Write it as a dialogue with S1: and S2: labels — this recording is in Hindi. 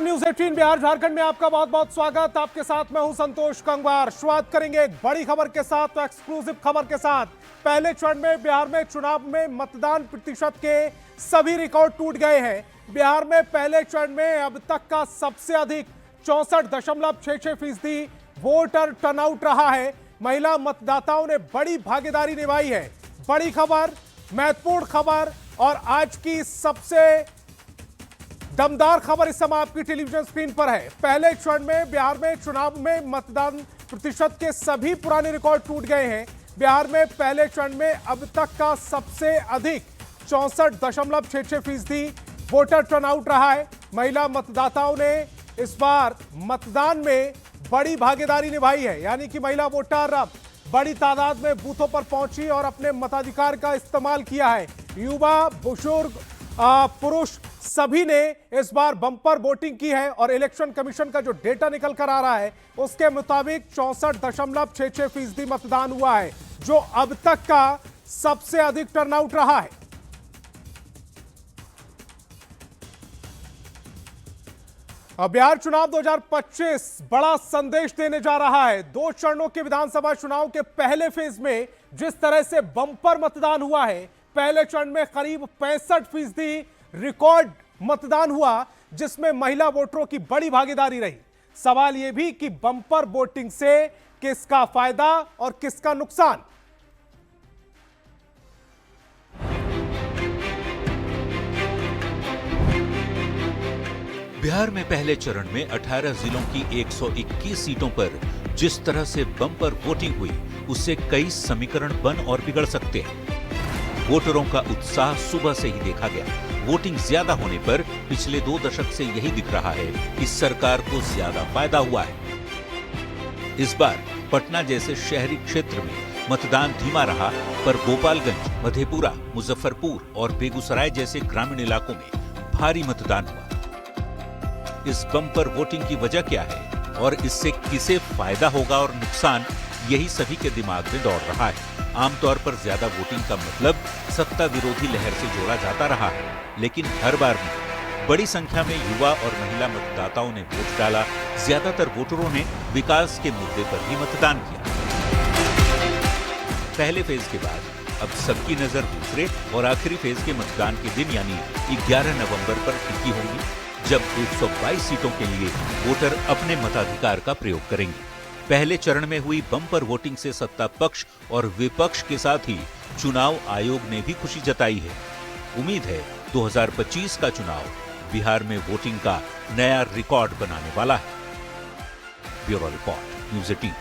S1: न्यूज 18 बिहार झारखंड में आपका बहुत बहुत स्वागत। आपके साथ मैं हूं संतोष गंगवार। शुरुआत करेंगे एक बड़ी खबर के साथ, तो एक्सक्लूसिव खबर के साथ। पहले चरण में बिहार में चुनाव में मतदान प्रतिशत के सभी रिकॉर्ड टूट गए हैं। बिहार में पहले चरण में अब तक का सबसे अधिक 64.66% वोटर टर्नआउट रहा है। महिला मतदाताओं ने बड़ी भागीदारी निभाई है। बड़ी खबर, महत्वपूर्ण खबर और आज की सबसे दमदार खबर इस समय आपकी टेलीविजन स्क्रीन पर है। पहले चरण में बिहार में चुनाव में मतदान प्रतिशत के सभी पुराने रिकॉर्ड टूट गए हैं। बिहार में पहले चरण में अब तक का सबसे अधिक 64.66% वोटर टर्नआउट रहा है। महिला मतदाताओं ने इस बार मतदान में बड़ी भागीदारी निभाई है, यानी कि महिला वोटर अब बड़ी तादाद में बूथों पर पहुंची और अपने मताधिकार का इस्तेमाल किया है। युवा, बुजुर्ग, पुरुष सभी ने इस बार बम्पर वोटिंग की है और इलेक्शन कमीशन का जो डेटा निकल कर आ रहा है उसके मुताबिक 64.66% मतदान हुआ है, जो अब तक का सबसे अधिक टर्नआउट रहा है। अब बिहार चुनाव 2025 बड़ा संदेश देने जा रहा है। 2 चरणों के विधानसभा चुनाव के पहले फेज में जिस तरह से बम्पर मतदान हुआ है, पहले चरण में करीब 65% रिकॉर्ड मतदान हुआ, जिसमें महिला वोटरों की बड़ी भागीदारी रही। सवाल यह भी कि बम्पर वोटिंग से किसका फायदा और किसका नुकसान।
S2: बिहार में पहले चरण में 18 जिलों की 121 सीटों पर जिस तरह से बम्पर वोटिंग हुई, उससे कई समीकरण बन और बिगड़ सकते हैं। वोटरों का उत्साह सुबह से ही देखा गया। वोटिंग ज्यादा होने पर पिछले 2 दशक से यही दिख रहा है कि सरकार को ज्यादा फायदा हुआ है। इस बार पटना जैसे शहरी क्षेत्र में मतदान धीमा रहा, पर गोपालगंज, मधेपुरा, मुजफ्फरपुर और बेगूसराय जैसे ग्रामीण इलाकों में भारी मतदान हुआ। इस बम्पर वोटिंग की वजह क्या है और इससे किसे फायदा होगा और नुकसान, यही सभी के दिमाग में दौड़ रहा है। आमतौर पर ज्यादा वोटिंग का मतलब सत्ता विरोधी लहर से जोड़ा जाता रहा है, लेकिन हर बार में बड़ी संख्या में युवा और महिला मतदाताओं ने वोट डाला। ज्यादातर वोटरों ने विकास के मुद्दे पर भी मतदान किया। पहले फेज के बाद अब सबकी नजर दूसरे और आखिरी फेज के मतदान के दिन यानी 11 नवंबर पर टिकी होंगी, जब 122 सीटों के लिए वोटर अपने मताधिकार का प्रयोग करेंगे। पहले चरण में हुई बम्पर वोटिंग से सत्ता पक्ष और विपक्ष के साथ ही चुनाव आयोग ने भी खुशी जताई है। उम्मीद है 2025 का चुनाव बिहार में वोटिंग का नया रिकॉर्ड बनाने वाला है। Bureau report, news 18।